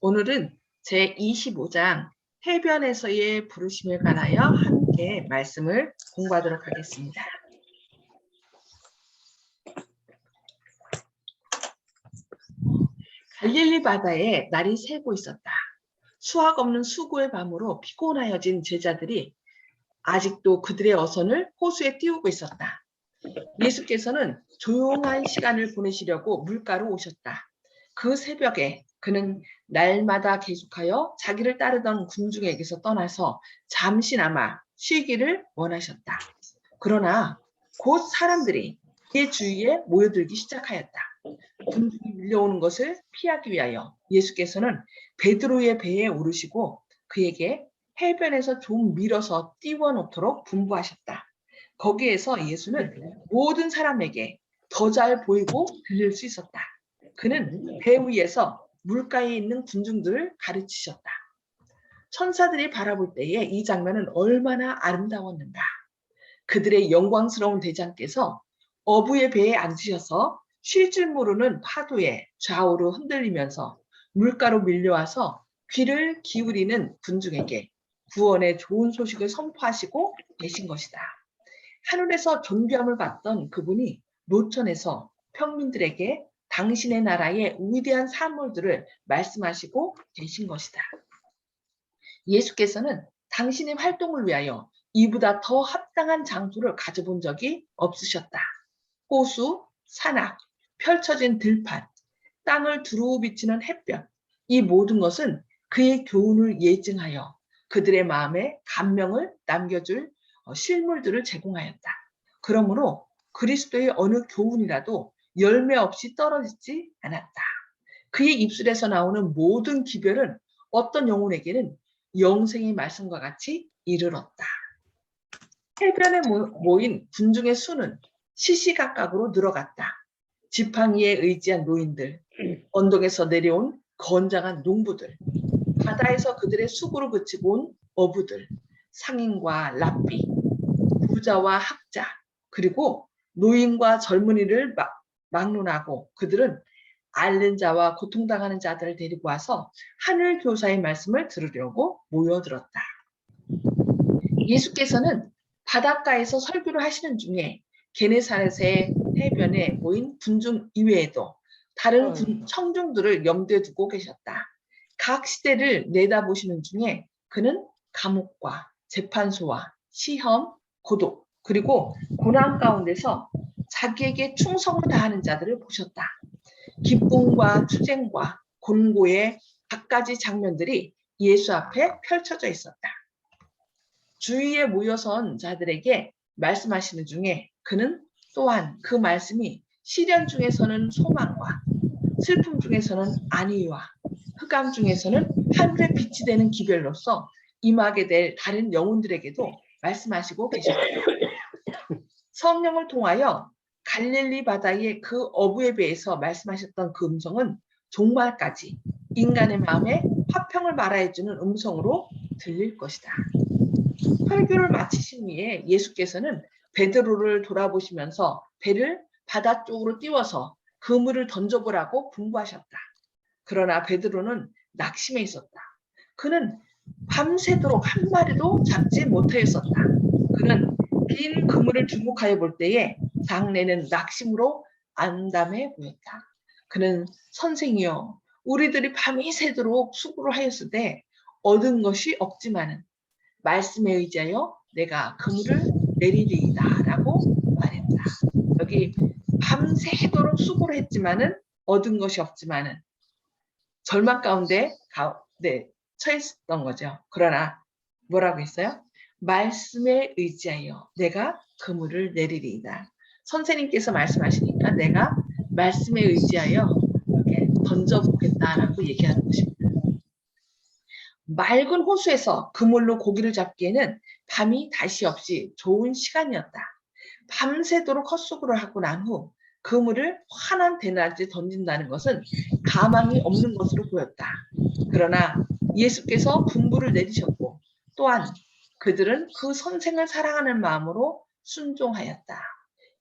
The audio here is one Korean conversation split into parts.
오늘은 제25장 해변에서의 부르심에 관하여 함께 말씀을 공부하도록 하겠습니다. 갈릴리 바다에 날이 새고 있었다. 수확 없는 수고의 밤으로 피곤하여진 제자들이 아직도 그들의 어선을 호수에 띄우고 있었다. 예수께서는 조용한 시간을 보내시려고 물가로 오셨다. 그 새벽에 그는 날마다 계속하여 자기를 따르던 군중에게서 떠나서 잠시나마 쉬기를 원하셨다. 그러나 곧 사람들이 그의 주위에 모여들기 시작하였다. 군중이 밀려오는 것을 피하기 위하여 예수께서는 베드로의 배에 오르시고 그에게 해변에서 좀 밀어서 띄워놓도록 분부하셨다. 거기에서 예수는 모든 사람에게 더 잘 보이고 들릴 수 있었다. 그는 배 위에서 물가에 있는 군중들을 가르치셨다. 천사들이 바라볼 때에 이 장면은 얼마나 아름다웠는가. 그들의 영광스러운 대장께서 어부의 배에 앉으셔서 쉴 줄 모르는 파도에 좌우로 흔들리면서 물가로 밀려와서 귀를 기울이는 군중에게 구원의 좋은 소식을 선포하시고 계신 것이다. 하늘에서 존귀함을 받던 그분이 노천에서 평민들에게 당신의 나라의 위대한 사물들을 말씀하시고 계신 것이다. 예수께서는 당신의 활동을 위하여 이보다 더 합당한 장소를 가져본 적이 없으셨다. 호수, 산악, 펼쳐진 들판, 땅을 두루 비치는 햇볕, 이 모든 것은 그의 교훈을 예증하여 그들의 마음에 감명을 남겨줄 실물들을 제공하였다. 그러므로 그리스도의 어느 교훈이라도 열매 없이 떨어지지 않았다. 그의 입술에서 나오는 모든 기별은 어떤 영혼에게는 영생의 말씀과 같이 이르렀다. 해변에 모인 군중의 수는 시시각각으로 늘어갔다. 지팡이에 의지한 노인들, 언덕에서 내려온 건장한 농부들, 바다에서 그들의 수고를 그치고 온 어부들, 상인과 랍비, 부자와 학자, 그리고 노인과 젊은이를 막론하고 그들은 앓는 자와 고통당하는 자들을 데리고 와서 하늘 교사의 말씀을 들으려고 모여들었다. 예수께서는 바닷가에서 설교를 하시는 중에 게네사렛의 해변에 모인 군중 이외에도 다른 청중들을 염두에 두고 계셨다. 각 시대를 내다보시는 중에 그는 감옥과 재판소와 시험, 고독, 그리고 고난 가운데서 자기에게 충성을 다하는 자들을 보셨다. 기쁨과 투쟁과 곤고의 갖가지 장면들이 예수 앞에 펼쳐져 있었다. 주위에 모여선 자들에게 말씀하시는 중에 그는 또한 그 말씀이 시련 중에서는 소망과 슬픔 중에서는 안위와 흑암 중에서는 하늘의 빛이 되는 기별로서 임하게 될 다른 영혼들에게도 말씀하시고 계셨다. 성령을 통하여 갈릴리 바다의 그 어부에 대해서 말씀하셨던 그 음성은 종말까지 인간의 마음에 화평을 말하여주는 음성으로 들릴 것이다. 설교를 마치신 후에 예수께서는 베드로를 돌아보시면서 배를 바다 쪽으로 띄워서 그물을 던져보라고 분부하셨다. 그러나 베드로는 낙심해 있었다. 그는 밤새도록 한 마리도 잡지 못하였었다. 그는 긴 그물을 주목하여 볼 때에 장내는 낙심으로 암담해 보였다. 그는 선생이여 우리들이 밤이 새도록 수고를 하였으되 얻은 것이 없지만은 말씀에 의지하여 내가 그물을 내리리이다 라고 말했다. 여기 밤새도록 수고를 했지만은 얻은 것이 없지만은 절망 가운데 처했던 거죠. 그러나 뭐라고 했어요? 말씀에 의지하여 내가 그물을 내리리이다. 선생님께서 말씀하시니까 내가 말씀에 의지하여 이렇게 던져보겠다라고 얘기하는 것입니다. 맑은 호수에서 그물로 고기를 잡기에는 밤이 다시 없이 좋은 시간이었다. 밤새도록 헛수고를 하고 난 후 그물을 환한 대낮에 던진다는 것은 가망이 없는 것으로 보였다. 그러나 예수께서 분부를 내리셨고 또한 그들은 그 선생을 사랑하는 마음으로 순종하였다.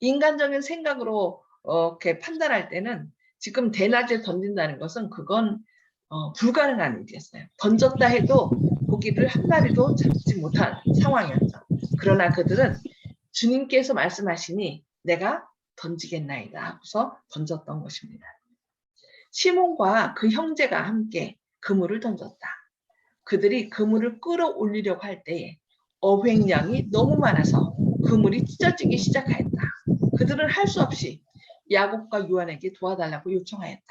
인간적인 생각으로 이렇게 판단할 때는 지금 대낮에 던진다는 것은 그건 불가능한 일이었어요. 던졌다 해도 고기를 한 마리도 잡지 못한 상황이었죠. 그러나 그들은 주님께서 말씀하시니 내가 던지겠나이다 하고서 던졌던 것입니다. 시몬과 그 형제가 함께 그물을 던졌다. 그들이 그물을 끌어올리려고 할 때에 어획량이 너무 많아서 그물이 찢어지기 시작하였다. 그들은 할 수 없이 야곱과 요한에게 도와달라고 요청하였다.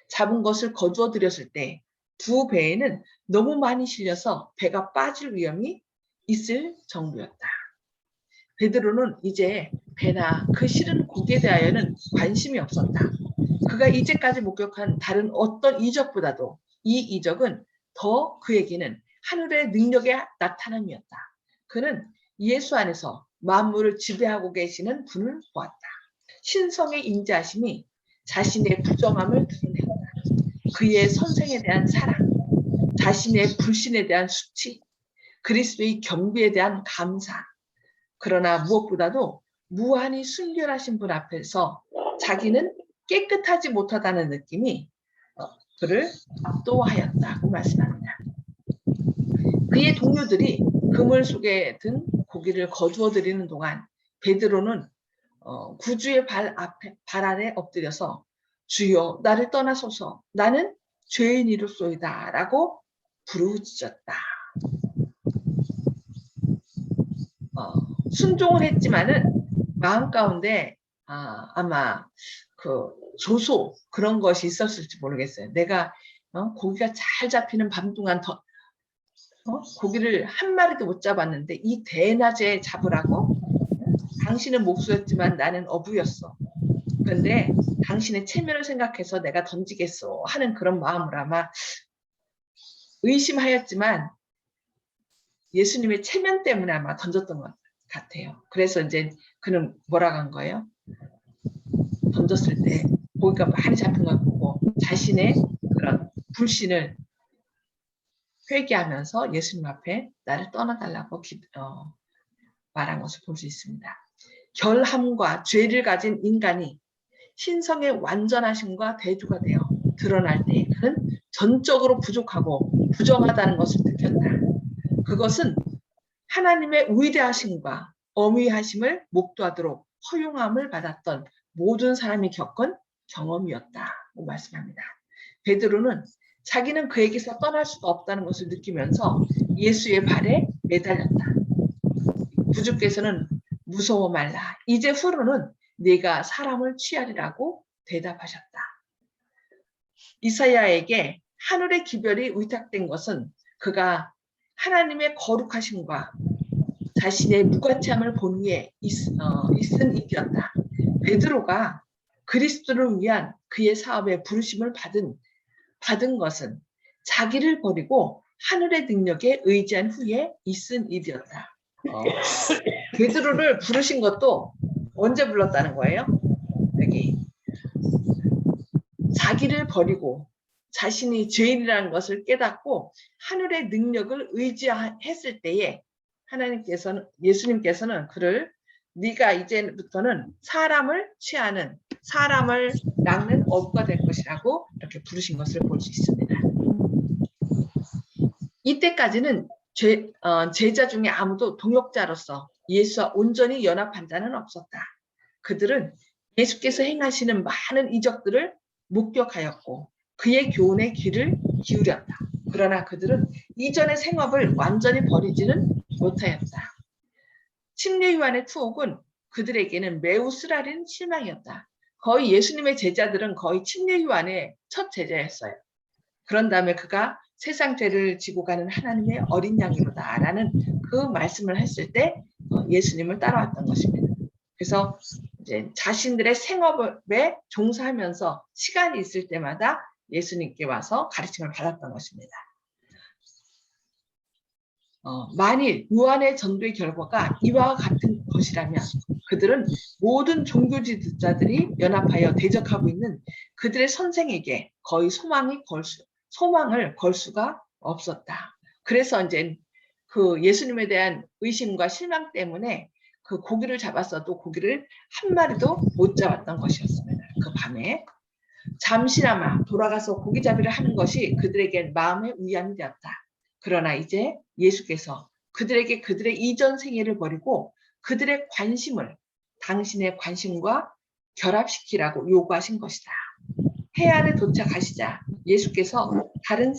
잡은 것을 거두어 들였을 때 두 배에는 너무 많이 실려서 배가 빠질 위험이 있을 정도였다. 베드로는 이제 배나 그 실은 고기에 대하여는 관심이 없었다. 그가 이제까지 목격한 다른 어떤 이적보다도 이 이적은 더 그에게는 하늘의 능력의 나타남이었다. 그는 예수 안에서 만물을 지배하고 계시는 분을 보았다. 신성의 임재하심이 자신의 부정함을 드러냈다. 그의 선생에 대한 사랑, 자신의 불신에 대한 수치, 그리스도의 경비에 대한 감사, 그러나 무엇보다도 무한히 순결하신 분 앞에서 자기는 깨끗하지 못하다는 느낌이 그를 압도하였다고 말씀합니다. 그의 동료들이 그물 속에 든 고기를 거두어 들이는 동안 베드로는 구주의 발 아래 엎드려서 주여 나를 떠나소서 나는 죄인이로소이다 라고 부르짖었다. 순종을 했지만은 마음 가운데 아마 그 조소 그런 것이 있었을지 모르겠어요. 내가 고기가 잘 잡히는 밤 동안 고기를 한 마리도 못 잡았는데 이 대낮에 잡으라고? 당신은 목수였지만 나는 어부였어. 그런데 당신의 체면을 생각해서 내가 던지겠어 하는 그런 마음으로 아마 의심하였지만 예수님의 체면 때문에 아마 던졌던 것 같아요. 그래서 이제 그는 뭐라고 한 거예요? 던졌을 때 고기가 많이 잡힌 걸 보고 자신의 그런 불신을 회개하면서 예수님 앞에 나를 떠나달라고 말한 것을 볼 수 있습니다. 결함과 죄를 가진 인간이 신성의 완전하심과 대조가 되어 드러날 때 그는 전적으로 부족하고 부정하다는 것을 느꼈다. 그것은 하나님의 위대하심과 어미하심을 목도하도록 허용함을 받았던 모든 사람이 겪은 경험이었다고 말씀합니다. 베드로는 자기는 그에게서 떠날 수가 없다는 것을 느끼면서 예수의 발에 매달렸다. 구주께서는 무서워 말라. 이제 후로는 네가 사람을 취하리라고 대답하셨다. 이사야에게 하늘의 기별이 위탁된 것은 그가 하나님의 거룩하심과 자신의 무가치함을 본 후에 있은 일이었다. 베드로가 그리스도를 위한 그의 사업에 부르심을 받은 것은 자기를 버리고 하늘의 능력에 의지한 후에 있은 일이었다. 베드로를 부르신 것도 언제 불렀다는 거예요? 여기 자기를 버리고 자신이 죄인이라는 것을 깨닫고 하늘의 능력을 의지했을 때에 예수님께서는 그를 네가 이제부터는 사람을 취하는 사람을 낚는 어부가 될 것이라고 이렇게 부르신 것을 볼 수 있습니다. 이때까지는 제자 중에 아무도 동역자로서 예수와 온전히 연합한 자는 없었다. 그들은 예수께서 행하시는 많은 이적들을 목격하였고 그의 교훈에 귀를 기울였다. 그러나 그들은 이전의 생업을 완전히 버리지는 못하였다. 침례 요한의 투옥은 그들에게는 매우 쓰라린 실망이었다. 거의 예수님의 제자들은 거의 침례 요한의 첫 제자였어요. 그런 다음에 그가 세상 죄를 지고 가는 하나님의 어린 양이로다 라는 그 말씀을 했을 때 예수님을 따라왔던 것입니다. 그래서 이제 자신들의 생업에 종사하면서 시간이 있을 때마다 예수님께 와서 가르침을 받았던 것입니다. 만일 요한의 전도의 결과가 이와 같은 것이라면 그들은 모든 종교 지도자들이 연합하여 대적하고 있는 그들의 선생에게 거의 소망을 걸 수가 없었다. 그래서 이제 그 예수님에 대한 의심과 실망 때문에 그 고기를 잡았어도 고기를 한 마리도 못 잡았던 것이었습니다. 그 밤에. 잠시나마 돌아가서 고기잡이를 하는 것이 그들에겐 마음의 위안이 되었다. 그러나 이제 예수께서 그들에게 그들의 이전 생애를 버리고 그들의 관심을 당신의 관심과 결합시키라고 요구하신 것이다. 해안에 도착하시자 예수께서 다른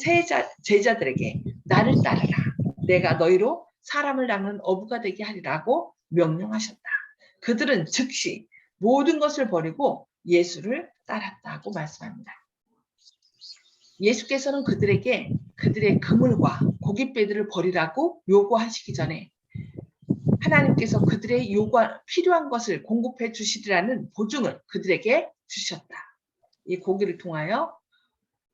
제자들에게 나를 따르라. 내가 너희로 사람을 낚는 어부가 되게 하리라고 명령하셨다. 그들은 즉시 모든 것을 버리고 예수를 따랐다고 말씀합니다. 예수께서는 그들에게 그들의 그물과 고깃배들을 버리라고 요구하시기 전에 하나님께서 그들의 필요한 것을 공급해 주시리라는 보증을 그들에게 주셨다. 이 고기를 통하여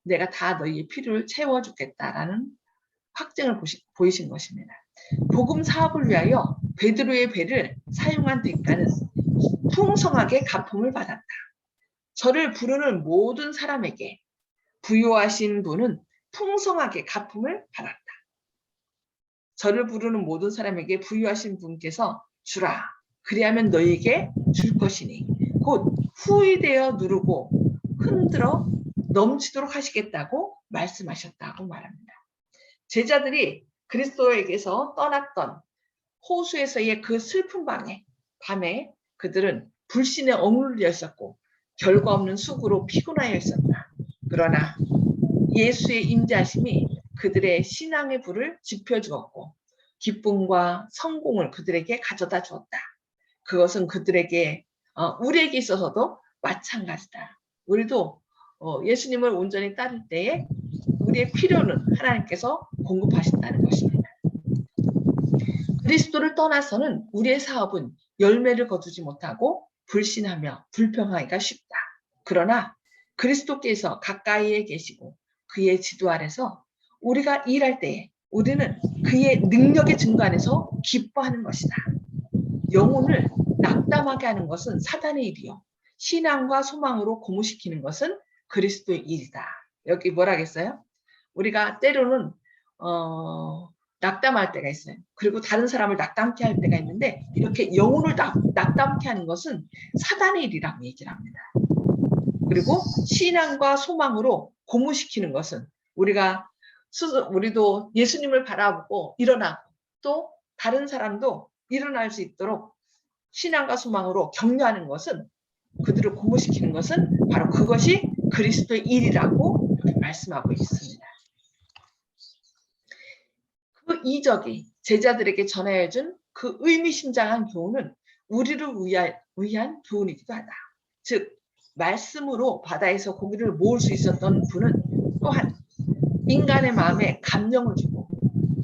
내가 다 너희의 필요를 채워주겠다라는 확증을 보이신 것입니다. 복음 사업을 위하여 베드로의 배를 사용한 대가는 풍성하게 갚음을 받았다. 저를 부르는 모든 사람에게 부요하신 분은 풍성하게 갚음을 받았다. 저를 부르는 모든 사람에게 부요하신 분께서 주라. 그리하면 너희에게 줄 것이니 곧 후이되어 누르고 흔들어 넘치도록 하시겠다고 말씀하셨다고 말합니다. 제자들이 그리스도에게서 떠났던 호수에서의 그 슬픈 밤에 그들은 불신에 억눌려 있었고 결과 없는 수고로 피곤하여 있었다. 그러나 예수의 임재하심이 그들의 신앙의 불을 지펴주었고 기쁨과 성공을 그들에게 가져다 주었다. 그것은 그들에게 우리에게 있어서도 마찬가지다. 우리도 예수님을 온전히 따를 때에 우리의 필요는 하나님께서 공급하신다는 것입니다. 그리스도를 떠나서는 우리의 사업은 열매를 거두지 못하고 불신하며 불평하기가 쉽다. 그러나 그리스도께서 가까이에 계시고 그의 지도 아래서 우리가 일할 때에 우리는 그의 능력의 증거 안에서 기뻐하는 것이다. 영혼을 낙담하게 하는 것은 사단의 일이요. 신앙과 소망으로 고무시키는 것은 그리스도의 일이다. 여기 뭐라겠어요? 우리가 때로는 낙담할 때가 있어요. 그리고 다른 사람을 낙담케 할 때가 있는데 이렇게 영혼을 낙담케 하는 것은 사단의 일이라고 얘기를 합니다. 그리고 신앙과 소망으로 고무시키는 것은 우리도 예수님을 바라보고 일어나고 또 다른 사람도 일어날 수 있도록 신앙과 소망으로 격려하는 것은 그들을 고무시키는 것은 바로 그것이 그리스도의 일이라고 말씀하고 있습니다. 그 이적이 제자들에게 전해준 그 의미심장한 교훈은 우리를 위한 교훈이기도 하다. 즉 말씀으로 바다에서 고기를 모을 수 있었던 분은 또한 인간의 마음에 감명을 주고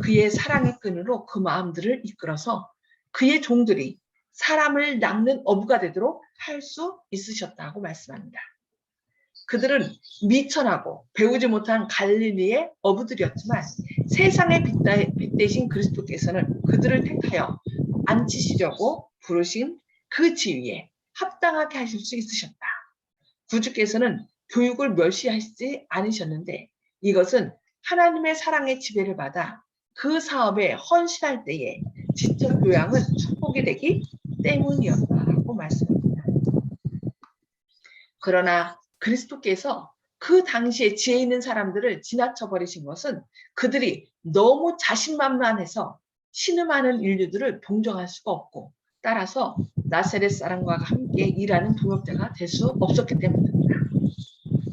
그의 사랑의 끈으로 그 마음들을 이끌어서 그의 종들이 사람을 낚는 어부가 되도록 할 수 있으셨다고 말씀합니다. 그들은 미천하고 배우지 못한 갈릴리의 어부들이었지만 세상의 빛 대신 그리스도께서는 그들을 택하여 앉히시려고 부르신 그 지위에 합당하게 하실 수 있으셨다. 구주께서는 교육을 멸시하시지 않으셨는데 이것은 하나님의 사랑의 지배를 받아 그 사업에 헌신할 때에 지적 교양은 축복이 되기 때문이었다라고 말씀합니다. 그러나 그리스도께서 그 당시에 지혜 있는 사람들을 지나쳐 버리신 것은 그들이 너무 자신만만해서 신음하는 인류들을 동정할 수가 없고 따라서 나사렛 사람과 함께 일하는 동역자가 될 수 없었기 때문입니다.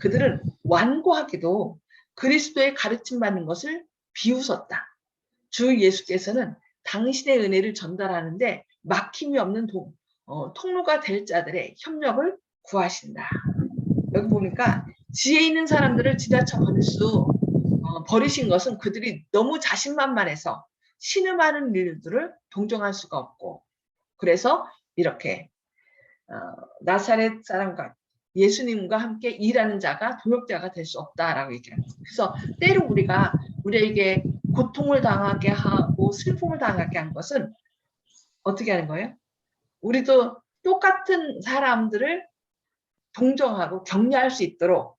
그들은 완고하게도 그리스도의 가르침 받는 것을 비웃었다. 주 예수께서는 당신의 은혜를 전달하는데 막힘이 없는 통로가 될 자들의 협력을 구하신다. 여기 보니까 지혜 있는 사람들을 지나쳐 버리신 것은 그들이 너무 자신만만해서 신음하는 일들을 동정할 수가 없고 그래서 이렇게 나사렛 사람과 예수님과 함께 일하는 자가 동역자가 될 수 없다라고 얘기합니다. 그래서 때로 우리에게 고통을 당하게 하고 슬픔을 당하게 한 것은 어떻게 하는 거예요? 우리도 똑같은 사람들을 동정하고 격려할 수 있도록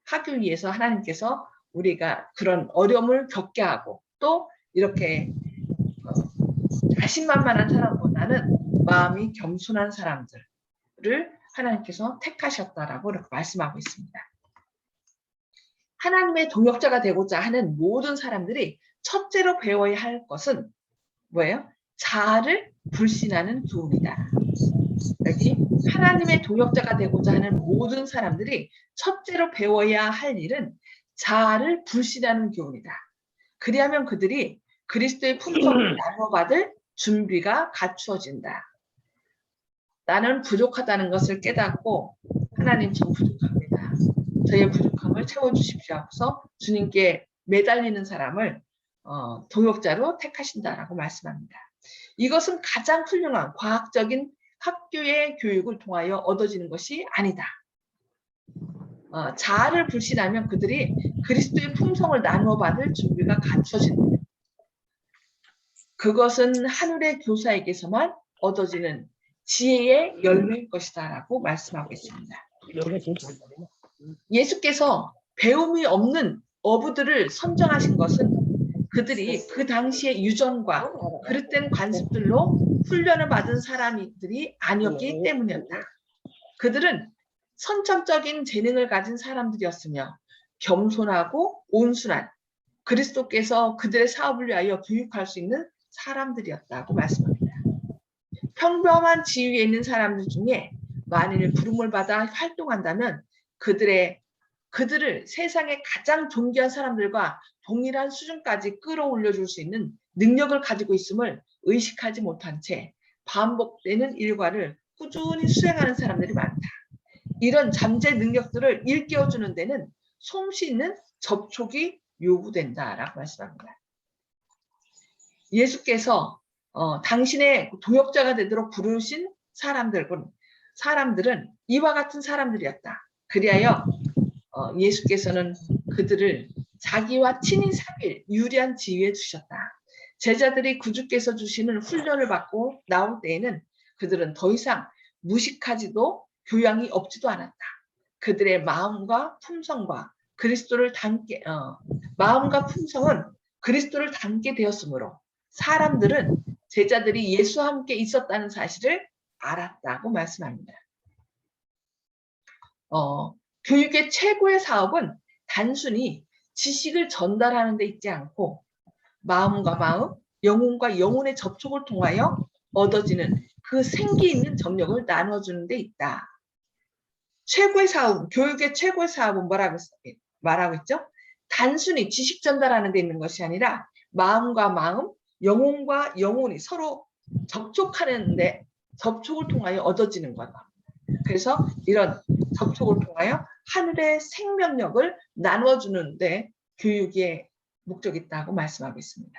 하기 위해서 하나님께서 우리가 그런 어려움을 겪게 하고 또 이렇게 자신만만한 사람보다는 마음이 겸손한 사람들을 하나님께서 택하셨다라고 이렇게 말씀하고 있습니다. 하나님의 동역자가 되고자 하는 모든 사람들이 첫째로 배워야 할 것은 뭐예요? 자아를 불신하는 교훈이다. 여기 하나님의 동역자가 되고자 하는 모든 사람들이 첫째로 배워야 할 일은 자아를 불신하는 교훈이다. 그리하면 그들이 그리스도의 품성을 나눠받을 준비가 갖추어진다. 나는 부족하다는 것을 깨닫고 하나님 전 부족합니다. 저의 부족함을 채워주십시오 하고서 주님께 매달리는 사람을 동역자로 택하신다라고 말씀합니다. 이것은 가장 훌륭한 과학적인 학교의 교육을 통하여 얻어지는 것이 아니다. 자아를 불신하면 그들이 그리스도의 품성을 나누어 받을 준비가 갖춰진다. 그것은 하늘의 교사에게서만 얻어지는 지혜의 열매일 것이다 라고 말씀하고 있습니다. 예수께서 배움이 없는 어부들을 선정하신 것은 그들이 그 당시의 유전과 그릇된 관습들로 훈련을 받은 사람들이 아니었기 때문이었다. 그들은 선천적인 재능을 가진 사람들이었으며 겸손하고 온순한 그리스도께서 그들의 사업을 위하여 교육할 수 있는 사람들이었다고 말씀합니다. 평범한 지위에 있는 사람들 중에 만일 부름을 받아 활동한다면 그들을 세상의 가장 존귀한 사람들과 동일한 수준까지 끌어올려 줄 수 있는 능력을 가지고 있음을 의식하지 못한 채 반복되는 일과를 꾸준히 수행하는 사람들이 많다. 이런 잠재 능력들을 일깨워주는 데는 솜씨 있는 접촉이 요구된다라고 말씀합니다. 예수께서 당신의 동역자가 되도록 부르신 사람들은 이와 같은 사람들이었다. 그리하여 예수께서는 그들을 자기와 친히 사귈 유리한 지위에 두셨다. 제자들이 구주께서 주시는 훈련을 받고 나올 때에는 그들은 더 이상 무식하지도 교양이 없지도 않았다. 그들의 마음과 품성은 그리스도를 닮게 되었으므로 사람들은 제자들이 예수와 함께 있었다는 사실을 알았다고 말씀합니다. 교육의 최고의 사업은 단순히 지식을 전달하는 데 있지 않고 마음과 마음, 영혼과 영혼의 접촉을 통하여 얻어지는 그 생기 있는 정력을 나눠주는 데 있다. 최고의 사업, 교육의 최고의 사업은 뭐라고 말하고 있죠? 단순히 지식 전달하는 데 있는 것이 아니라 마음과 마음, 영혼과 영혼이 서로 접촉하는데 접촉을 통하여 얻어지는 거다. 그래서 이런 접촉을 통하여 하늘의 생명력을 나눠주는데 교육의 목적이 있다고 말씀하고 있습니다.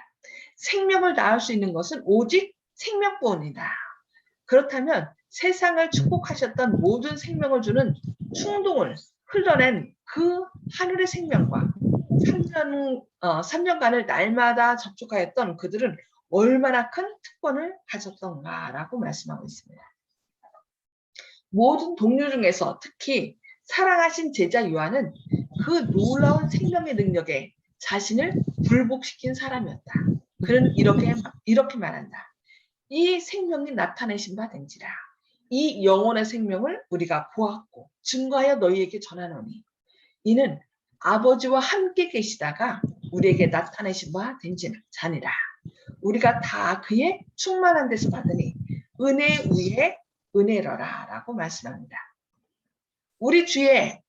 생명을 낳을 수 있는 것은 오직 생명뿐이다. 그렇다면 세상을 축복하셨던 모든 생명을 주는 충동을 흘러낸 그 하늘의 생명과 3년간을 날마다 접촉하였던 그들은 얼마나 큰 특권을 가졌던가라고 말씀하고 있습니다. 모든 동료 중에서 특히 사랑하신 제자 요한은 그 놀라운 생명의 능력에 자신을 굴복시킨 사람이었다. 그는 이렇게 말한다. 이 생명이 나타내신 바 된지라. 이 영혼의 생명을 우리가 보았고 증거하여 너희에게 전하노니 이는 아버지와 함께 계시다가 우리에게 나타내신 바 된지니라. 우리가 다 그의 충만한 데서 받으니 은혜 위에 은혜러라 라고 말씀합니다. 우리 주의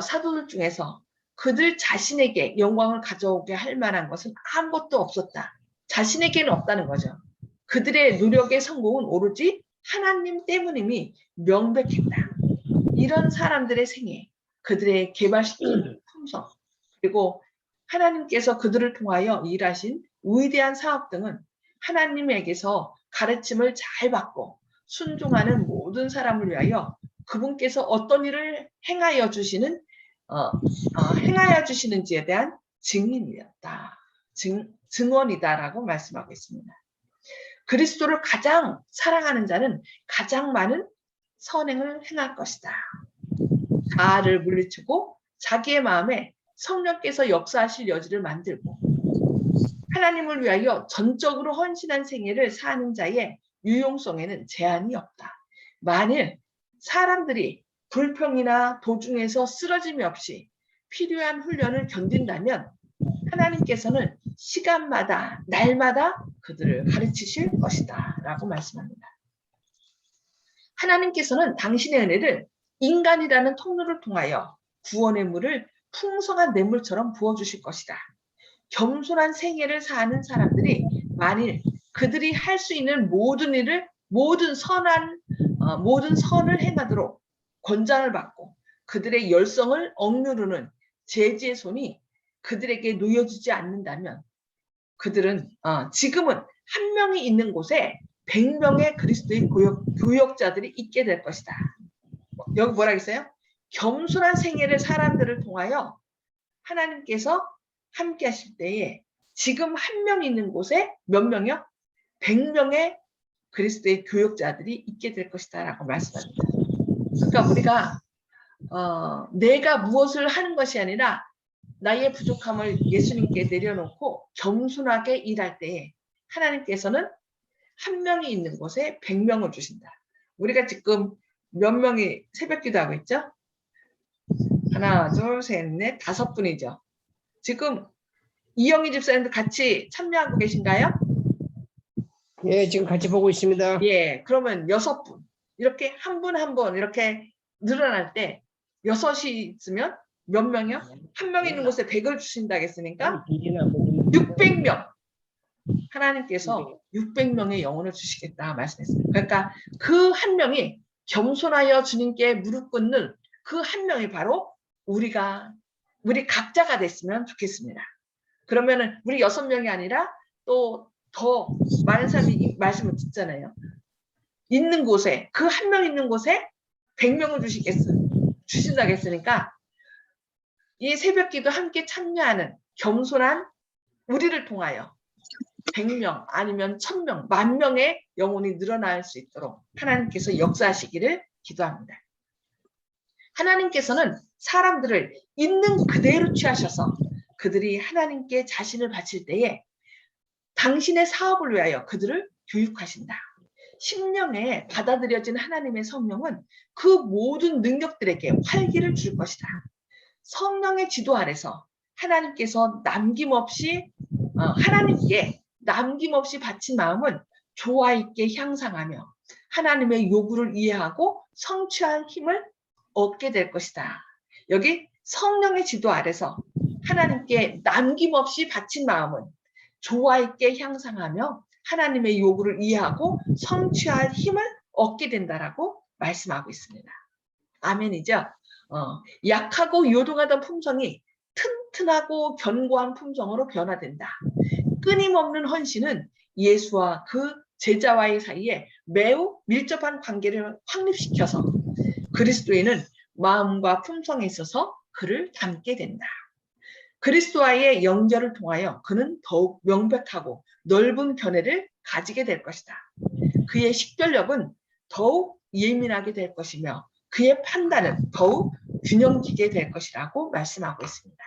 사도들 중에서 그들 자신에게 영광을 가져오게 할 만한 것은 아무것도 없었다. 자신에게는 없다는 거죠. 그들의 노력의 성공은 오로지 하나님 때문임이 명백했다. 이런 사람들의 생애, 그들의 개발시킨 품성, 그리고 하나님께서 그들을 통하여 일하신 위대한 사업 등은 하나님에게서 가르침을 잘 받고 순종하는 모든 사람을 위하여 그분께서 어떤 일을 행하여 주시는지에 대한 증인이었다. 증언이다라고 말씀하고 있습니다. 그리스도를 가장 사랑하는 자는 가장 많은 선행을 행할 것이다. 자아를 물리치고 자기의 마음에 성령께서 역사하실 여지를 만들고 하나님을 위하여 전적으로 헌신한 생애를 사는 자의 유용성에는 제한이 없다. 만일 사람들이 불평이나 도중에서 쓰러짐이 없이 필요한 훈련을 견딘다면 하나님께서는 시간마다 날마다 그들을 가르치실 것이다 라고 말씀합니다. 하나님께서는 당신의 은혜를 인간이라는 통로를 통하여 구원의 물을 풍성한 뇌물처럼 부어주실 것이다. 겸손한 생애를 사는 사람들이 만일 그들이 할 수 있는 모든 일을 모든 선을 행하도록 권장을 받고 그들의 열성을 억누르는 제지의 손이 그들에게 놓여지지 않는다면 그들은 지금은 한 명이 있는 곳에 100명의 그리스도의 교역자들이 있게 될 것이다. 여기 뭐라 했어요? 겸손한 생애를 사람들을 통하여 하나님께서 함께 하실 때에 지금 한 명 있는 곳에 몇 명이요? 100명의 그리스도의 교역자들이 있게 될 것이다 라고 말씀합니다. 그러니까 우리가 내가 무엇을 하는 것이 아니라 나의 부족함을 예수님께 내려놓고 겸손하게 일할 때에 하나님께서는 한 명이 있는 곳에 100명을 주신다. 우리가 지금 몇 명이 새벽 기도하고 있죠? 하나, 둘, 셋, 넷, 5분이죠. 지금 이영희 집사님도 같이 참여하고 계신가요? 예, 지금 같이 보고 있습니다. 예, 그러면 6분. 이렇게 한 분 한 분 이렇게 늘어날 때 6이 있으면 몇 명이요? 한 명 있는 곳에 100을 주신다고 했으니까 600명. 하나님께서 600명의 영혼을 주시겠다 말씀했습니다. 그러니까 그 한 명이 겸손하여 주님께 무릎 꿇는 그 한 명이 바로 우리 각자가 됐으면 좋겠습니다. 그러면은 우리 6명이 아니라 또 더 많은 사람이 이 말씀을 듣잖아요. 있는 곳에 그 한 명 있는 곳에 100명을 주신다고 했으니까 이 새벽기도 함께 참여하는 겸손한 우리를 통하여 100명 아니면 1000명, 10,000명의 영혼이 늘어날 수 있도록 하나님께서 역사하시기를 기도합니다. 하나님께서는 사람들을 있는 그대로 취하셔서 그들이 하나님께 자신을 바칠 때에 당신의 사업을 위하여 그들을 교육하신다. 심령에 받아들여진 하나님의 성령은 그 모든 능력들에게 활기를 줄 것이다. 성령의 지도 아래서 하나님께서 하나님께 남김없이 바친 마음은 조화 있게 향상하며 하나님의 요구를 이해하고 성취할 힘을 얻게 될 것이다. 여기 성령의 지도 아래서 하나님께 남김없이 바친 마음은 조화 있게 향상하며 하나님의 요구를 이해하고 성취할 힘을 얻게 된다라고 말씀하고 있습니다. 아멘이죠? 약하고 요동하던 품성이 튼튼하고 견고한 품성으로 변화된다. 끊임없는 헌신은 예수와 그 제자와의 사이에 매우 밀접한 관계를 확립시켜서 그리스도인은 마음과 품성에 있어서 그를 닮게 된다. 그리스도와의 연결을 통하여 그는 더욱 명백하고 넓은 견해를 가지게 될 것이다. 그의 식별력은 더욱 예민하게 될 것이며 그의 판단은 더욱 균형지게 될 것이라고 말씀하고 있습니다.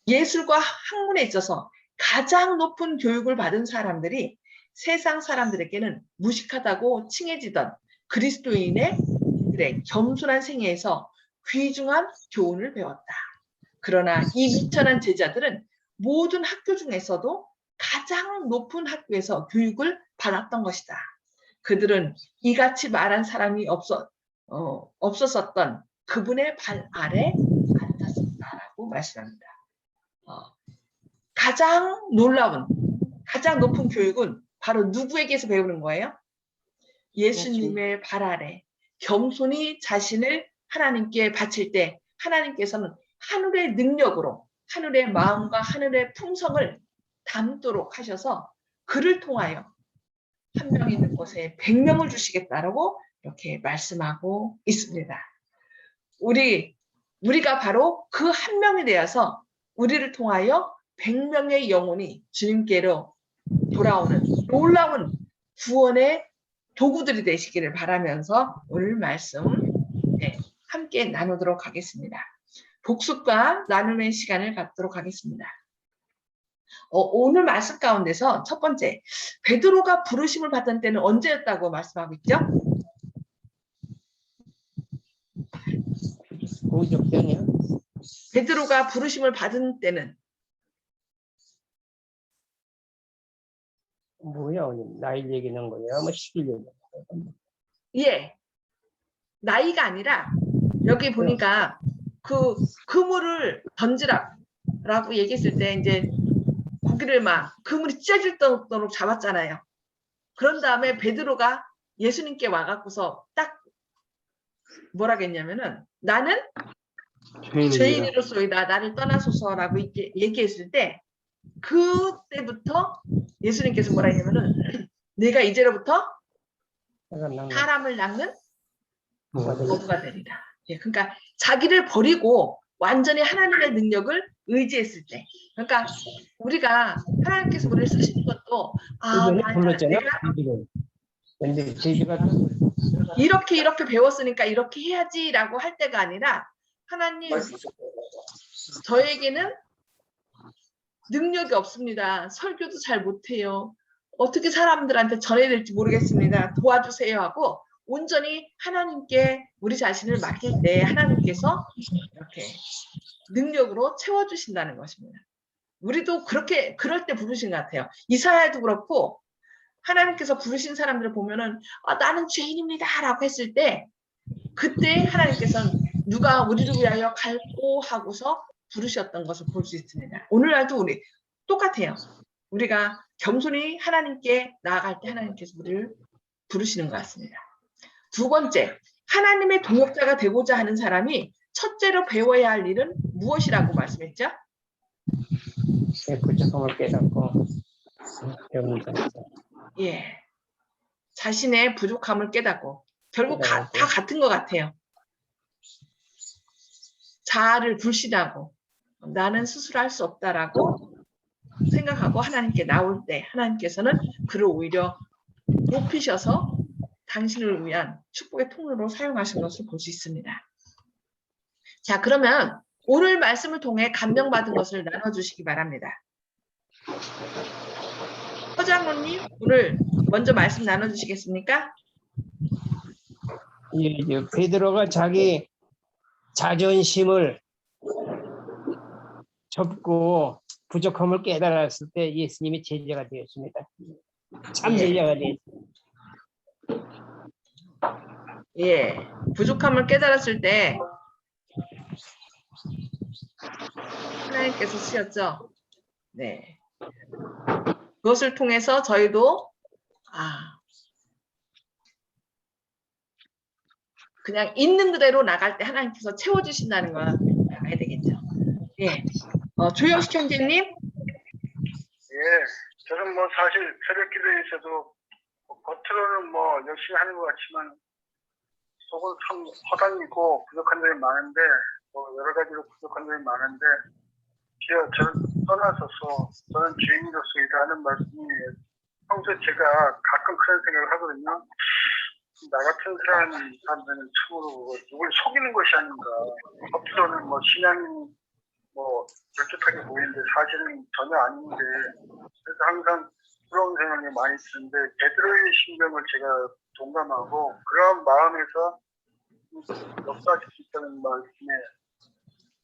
예술과 학문에 있어서 가장 높은 교육을 받은 사람들이 세상 사람들에게는 무식하다고 칭해지던 그리스도인의 겸손한 생애에서 귀중한 교훈을 배웠다. 그러나 이 미천한 제자들은 모든 학교 중에서도 가장 높은 학교에서 교육을 받았던 것이다. 그들은 이같이 말한 사람이 없었던 그분의 발 아래 앉았었다라고 말씀합니다. 가장 놀라운, 가장 높은 교육은 바로 누구에게서 배우는 거예요? 예수님의 발 아래 겸손히 자신을 하나님께 바칠 때 하나님께서는 하늘의 능력으로 하늘의 마음과 하늘의 품성을 담도록 하셔서 그를 통하여 한 명 있는 곳에 100명을 주시겠다라고 이렇게 말씀하고 있습니다. 우리가 바로 그 한 명이 되어서 우리를 통하여 100명의 영혼이 주님께로 돌아오는 놀라운 구원의 도구들이 되시기를 바라면서 오늘 말씀 함께 나누도록 하겠습니다. 복습과 나눔의 시간을 갖도록 하겠습니다. 오늘 말씀 가운데서 첫 번째, 베드로가 부르심을 받은 때는 언제였다고 말씀하고 있죠? 고적장이요? 베드로가 부르심을 받은 때는 뭐야, 오늘 나이 얘기는 거야? 뭐 시길 얘기. 예, 나이가 아니라 여기 보니까 그 그물을 던지라라고 얘기했을 때 이제 고기를 막 그물이 찢어질 정도로 잡았잖아요. 그런 다음에 베드로가 예수님께 와갖고서 딱 뭐라겠냐면은 나는 죄인으로소이다 나를 떠나소서라고 이렇게 얘기했을 때 그때부터 예수님께서 뭐라 했냐면은 내가 이제로부터 사람을 낚는 어부가 되리라. 예, 그러니까 자기를 버리고 완전히 하나님의 능력을 의지했을 때. 그러니까 우리가 하나님께서 우리를 쓰시는 것도 불렀잖아. 내가 근데 제주가 이렇게 배웠으니까 이렇게 해야지라고 할 때가 아니라 하나님 저에게는 능력이 없습니다. 설교도 잘 못해요. 어떻게 사람들한테 전해야 될지 모르겠습니다. 도와주세요 하고 온전히 하나님께 우리 자신을 맡길 때 하나님께서 이렇게 능력으로 채워주신다는 것입니다. 우리도 그렇게 그럴 때 부르신 것 같아요. 이사야도 그렇고 하나님께서 부르신 사람들을 보면은 나는 죄인입니다 라고 했을 때 그때 하나님께서는 누가 우리를 위하여 갈고 하고서 부르셨던 것을 볼 수 있습니다. 오늘날도 우리 똑같아요. 우리가 겸손히 하나님께 나아갈 때 하나님께서 우리를 부르시는 것 같습니다. 두 번째, 하나님의 동역자가 되고자 하는 사람이 첫째로 배워야 할 일은 무엇이라고 말씀했죠? 부족함을 깨닫고 배운다. 예, 자신의 부족함을 깨닫고 결국 다 같은 것 같아요. 자아를 불신하고 나는 스스로 할 수 없다라고 생각하고 하나님께 나올 때 하나님께서는 그를 오히려 높이셔서 당신을 위한 축복의 통로로 사용하신 것을 볼 수 있습니다. 자, 그러면 오늘 말씀을 통해 감명받은 것을 나눠주시기 바랍니다. 허장로님, 오늘 먼저 말씀 나눠주시겠습니까? 예, 베드로가 자기 자존심을 접고 부족함을 깨달았을 때 예수님이 제자가 되었습니다. 참 제자가 되었습니다. 예, 부족함을 깨달았을 때 하나님께서 쓰셨죠. 네, 그것을 통해서 저희도 그냥 있는 그대로 나갈 때 하나님께서 채워주신다는 걸 알아야 되겠죠. 예, 조영식 형제님. 예, 저는 뭐 사실 새벽 기도에서도 겉으로는 뭐 열심히 하는 것 같지만 속은 참 허당이고 부족한 점이 많은데 뭐 여러 가지로 부족한 점이 많은데 주여 저를 떠나서서 저는 죄인으로서이다 하는 말씀이 평소에 제가 가끔 그런 생각을 하거든요. 나 같은 사람들은 참으로 누굴 속이는 것이 아닌가. 겉으로는 뭐 신앙이 뭐 절뚝하게 보이는데 사실은 전혀 아닌데 그래서 항상 부러운 생각이 많이 드는데 베드로의 심정을 제가 동감하고 그런 마음에서 역사할 수 있다는 말씀에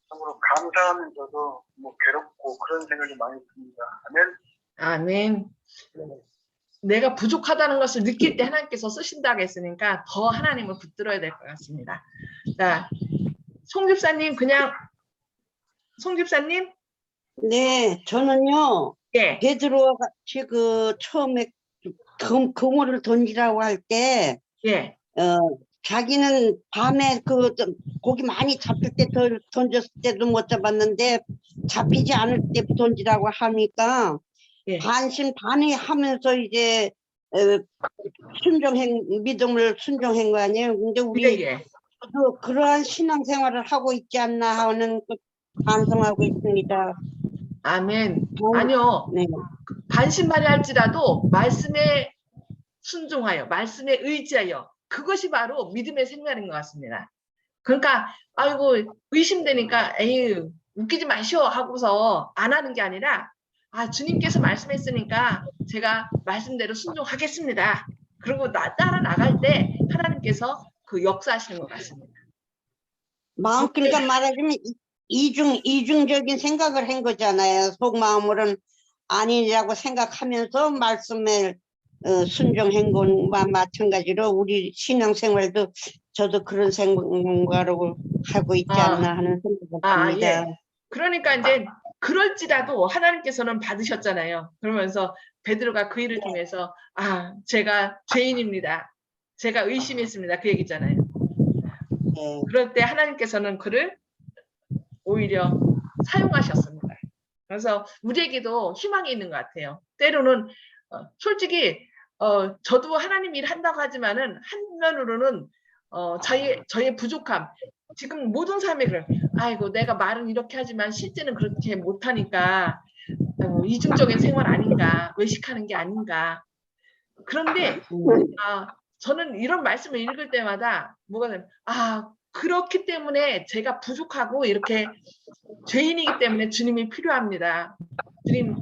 참으로 감사하면서도 뭐 괴롭고 그런 생각이 많이 듭니다. 아멘. 아멘. 내가 부족하다는 것을 느낄 때 하나님께서 쓰신다고 했으니까 더 하나님을 붙들어야 될 것 같습니다. 자, 송 집사님 네, 저는요, 예, 베드로가 같이 처음에 그물을 던지라고 할 때, 예, 자기는 밤에 고기 많이 잡힐 때 던졌을 때도 못 잡았는데, 잡히지 않을 때 던지라고 하니까, 예. 반신반의하면서 이제, 믿음을 순종한 거 아니에요? 근데 우리, 예. 그러한 신앙생활을 하고 있지 않나 하는 반성하고 있습니다. 아멘. 아니요. 네. 반신반의할지라도 말씀에 순종하여, 말씀에 의지하여 그것이 바로 믿음의 생활인 것 같습니다. 그러니까 아이고 의심되니까 에이 웃기지 마시오 하고서 안 하는 게 아니라 주님께서 말씀했으니까 제가 말씀대로 순종하겠습니다. 그리고 따라 나갈 때 하나님께서 그 역사하시는 것 같습니다. 그러니까 말하자면 이중적인 생각을 한 거잖아요. 속마음으로는 아니라고 생각하면서 말씀에 순종한 것과 마찬가지로 우리 신앙생활도 저도 그런 생각으로 하고 있지 않나 하는 생각이 듭니다. 예. 그러니까 이제 그럴지라도 하나님께서는 받으셨잖아요. 그러면서 베드로가 그 일을 통해서 제가 죄인입니다. 제가 의심했습니다. 그 얘기잖아요. 예. 그럴 때 하나님께서는 그를 오히려 사용하셨습니다. 그래서 우리에게도 희망이 있는 것 같아요. 때로는 솔직히 저도 하나님 일 한다고 하지만은 한면으로는 저의 부족함, 지금 모든 삶에 그래. 아이고 내가 말은 이렇게 하지만 실제는 그렇게 못하니까 이중적인 생활 아닌가, 외식하는 게 아닌가. 그런데 저는 이런 말씀을 읽을 때마다 뭐가 되면 그렇기 때문에 제가 부족하고 이렇게 죄인이기 때문에 주님이 필요합니다. 주님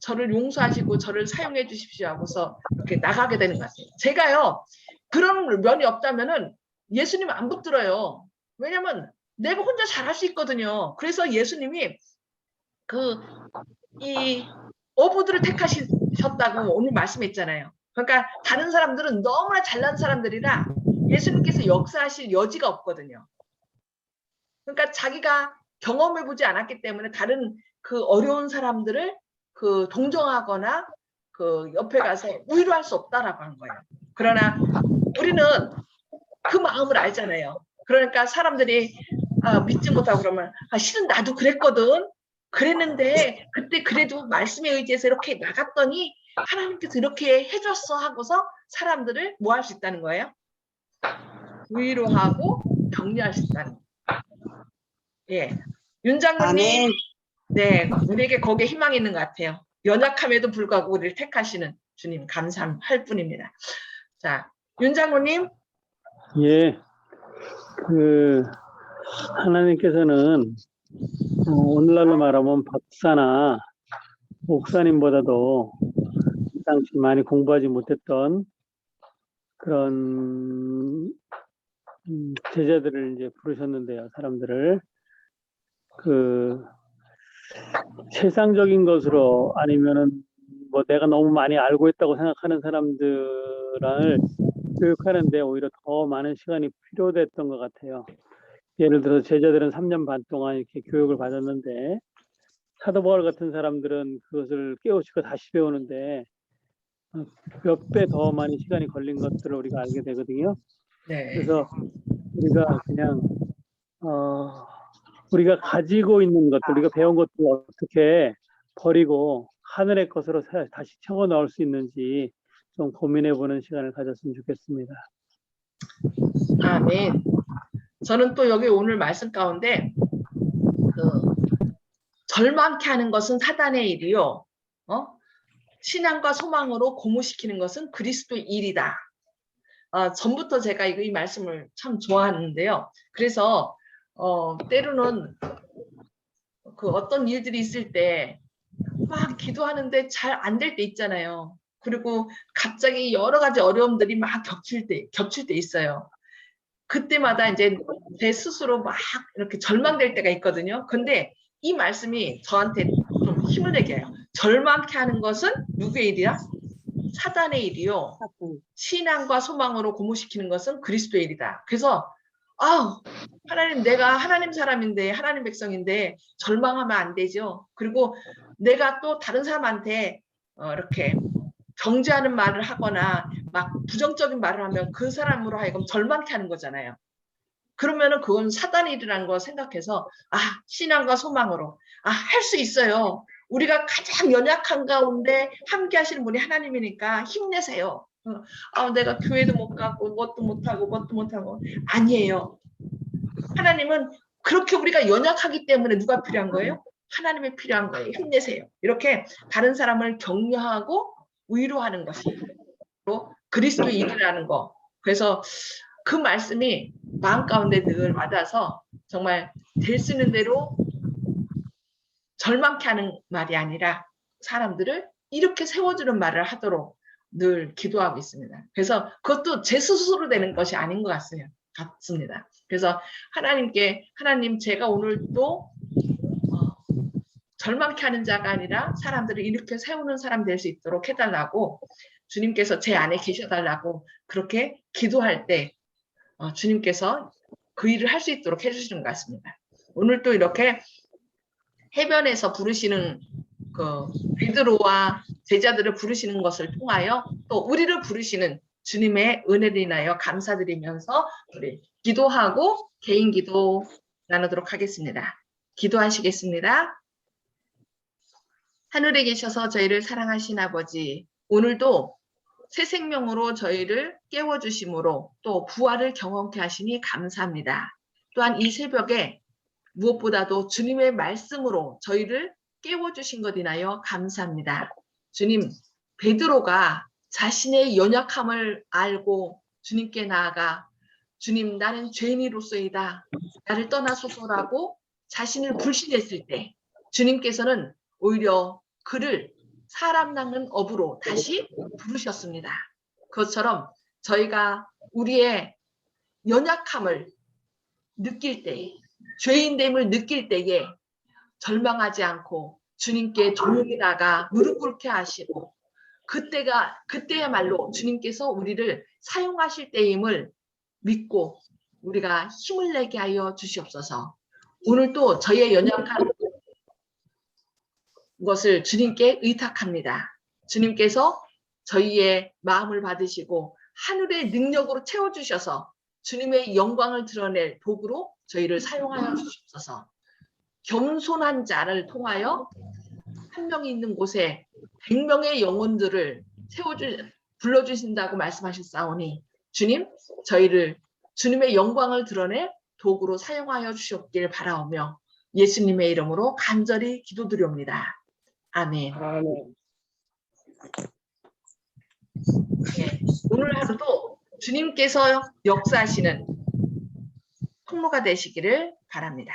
저를 용서하시고 저를 사용해 주십시오 하고서 이렇게 나가게 되는 것 같아요. 제가요 그런 면이 없다면은 예수님 안 붙들어요. 왜냐면 내가 혼자 잘할 수 있거든요. 그래서 예수님이 이 어부들을 택하셨다고 오늘 말씀했잖아요. 그러니까 다른 사람들은 너무나 잘난 사람들이라 예수님께서 역사하실 여지가 없거든요. 그러니까 자기가 경험해보지 않았기 때문에 다른 그 어려운 사람들을 동정하거나 옆에 가서 위로할 수 없다라고 한 거예요. 그러나 우리는 그 마음을 알잖아요. 그러니까 사람들이 믿지 못하고 그러면 실은 나도 그랬는데 그때 그래도 말씀에 의지해서 이렇게 나갔더니 하나님께서 이렇게 해줬어 하고서 사람들을 뭐 할 수 있다는 거예요? 위로하고 격려할 수 있다는 거예요. 예, 윤 장로님, 네, 우리에게 거기에 희망이 있는 것 같아요. 연약함에도 불구하고 우리를 택하시는 주님 감사할 뿐입니다. 자, 윤 장로님. 예, 하나님께서는 오늘날로 말하면 박사나 목사님보다도 당시 많이 공부하지 못했던 그런 제자들을 이제 부르셨는데요, 사람들을 세상적인 것으로 아니면은 뭐 내가 너무 많이 알고 있다고 생각하는 사람들을 교육하는데 오히려 더 많은 시간이 필요됐던 것 같아요. 예를 들어서 제자들은 3년 반 동안 이렇게 교육을 받았는데 사도 바울 같은 사람들은 그것을 깨우치고 다시 배우는데 몇 배 더 많이 시간이 걸린 것들을 우리가 알게 되거든요. 네. 그래서 우리가 그냥 우리가 가지고 있는 것들, 우리가 배운 것들 어떻게 버리고 하늘의 것으로 다시 채워 넣을 수 있는지 좀 고민해보는 시간을 가졌으면 좋겠습니다. 아멘. 저는 또 여기 오늘 말씀 가운데 절망케 하는 것은 사단의 일이요. 신앙과 소망으로 고무시키는 것은 그리스도의 일이다. 전부터 제가 이 말씀을 참 좋아하는데요. 그래서 때로는 어떤 일들이 있을 때 막 기도하는데 잘 안 될 때 있잖아요. 그리고 갑자기 여러 가지 어려움들이 막 겹칠 때 있어요. 그때마다 이제 제 스스로 막 이렇게 절망될 때가 있거든요. 근데 이 말씀이 저한테 좀 힘을 내게 해요. 절망케 하는 것은 누구의 일이야? 사단의 일이요. 신앙과 소망으로 고무시키는 것은 그리스도의 일이다. 그래서 하나님, 내가 하나님 사람인데 하나님 백성인데 절망하면 안 되죠. 그리고 내가 또 다른 사람한테 이렇게 정죄하는 말을 하거나 막 부정적인 말을 하면 그 사람으로 하여금 절망케 하는 거잖아요. 그러면은 그건 사단의 일이라는 거 생각해서 신앙과 소망으로 할 수 있어요. 우리가 가장 연약한 가운데 함께 하시는 분이 하나님이니까 힘내세요. 내가 교회도 못 가고 뭣도 못하고 아니에요. 하나님은 그렇게 우리가 연약하기 때문에 누가 필요한 거예요? 하나님이 필요한 거예요. 힘내세요. 이렇게 다른 사람을 격려하고 위로하는 것이 그리스도의 일이라는 거. 그래서 그 말씀이 마음 가운데 늘 와닿아서 정말 될 수 있는 대로 절망케 하는 말이 아니라 사람들을 이렇게 세워주는 말을 하도록 늘 기도하고 있습니다. 그래서 그것도 제 스스로 되는 것이 아닌 것 같습니다. 그래서 하나님 제가 오늘 또 절망케 하는 자가 아니라 사람들을 이렇게 세우는 사람 될 수 있도록 해달라고 주님께서 제 안에 계셔달라고 그렇게 기도할 때 주님께서 그 일을 할 수 있도록 해주시는 것 같습니다. 오늘 또 이렇게 해변에서 부르시는 그 베드로와 제자들을 부르시는 것을 통하여 또 우리를 부르시는 주님의 은혜를 인하여 감사드리면서 우리 기도하고 개인 기도 나누도록 하겠습니다. 기도하시겠습니다. 하늘에 계셔서 저희를 사랑하신 아버지, 오늘도 새 생명으로 저희를 깨워주심으로 또 부활을 경험케 하시니 감사합니다. 또한 이 새벽에 무엇보다도 주님의 말씀으로 저희를 깨워주신 것 인하여 감사합니다. 주님, 베드로가 자신의 연약함을 알고 주님께 나아가 주님, 나는 죄인이로소이다. 나를 떠나소서라고 자신을 불신했을 때 주님께서는 오히려 그를 사람 낚는 업으로 다시 부르셨습니다. 그것처럼 저희가 우리의 연약함을 느낄 때, 죄인됨을 느낄 때에 절망하지 않고 주님께 조용히 나가 무릎 꿇게 하시고 그때야말로 주님께서 우리를 사용하실 때임을 믿고 우리가 힘을 내게 하여 주시옵소서. 오늘 또 저희의 연약한 것을 주님께 의탁합니다. 주님께서 저희의 마음을 받으시고 하늘의 능력으로 채워주셔서 주님의 영광을 드러낼 도구로 저희를 사용하여 주시옵소서. 겸손한 자를 통하여 한 명이 있는 곳에 100명의 영혼들을 불러주신다고 말씀하셨사오니 주님, 저희를 주님의 영광을 드러낼 도구로 사용하여 주시옵길 바라오며 예수님의 이름으로 간절히 기도드리옵니다. 아멘. 아멘. 네, 오늘 하루도 주님께서 역사하시는 통로가 되시기를 바랍니다.